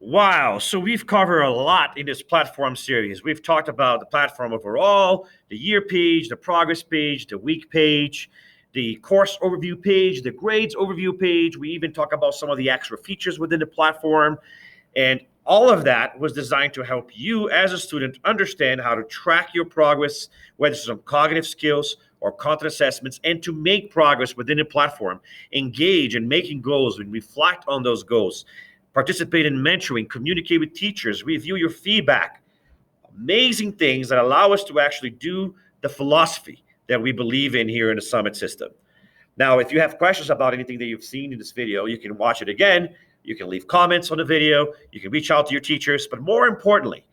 Wow. So we've covered a lot in this platform series. We've talked about the platform overall, the year page, the progress page, the week page, the course overview page, the grades overview page. We even talk about some of the extra features within the platform. And all of that was designed to help you as a student understand how to track your progress, whether it's some cognitive skills or content assessments, and to make progress within the platform, engage in making goals and reflect on those goals, participate in mentoring, communicate with teachers, review your feedback. Amazing things that allow us to actually do the philosophy that we believe in here in the Summit system. Now, if you have questions about anything that you've seen in this video, you can watch it again. You can leave comments on the video. You can reach out to your teachers. But more importantly,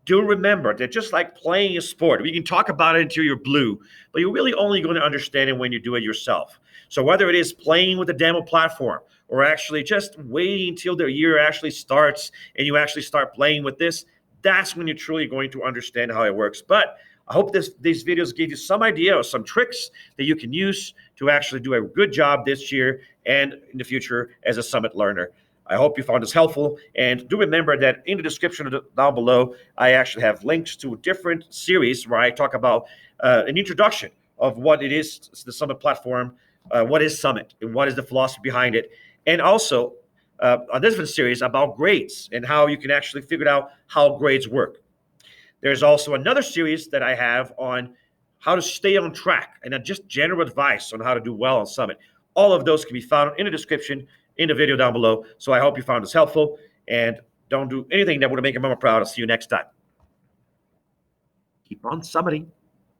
do remember that just like playing a sport, we can talk about it until you're blue, but you're really only going to understand it when you do it yourself. So whether it is playing with the demo platform or actually just waiting until the year actually starts and you actually start playing with this, that's when you're truly going to understand how it works. But I hope these videos gave you some idea or some tricks that you can use to actually do a good job this year and in the future as a Summit learner. I hope you found this helpful. And do remember that in the description down below, I actually have links to different series where I talk about an introduction of what it is, the Summit platform, what is Summit, and what is the philosophy behind it. And also a different series about grades and how you can actually figure out how grades work. There's also another series that I have on how to stay on track and just general advice on how to do well on Summit. All of those can be found in the description in the video down below. So I hope you found this helpful, and don't do anything that would make your mama proud. I'll see you next time. Keep on summiting.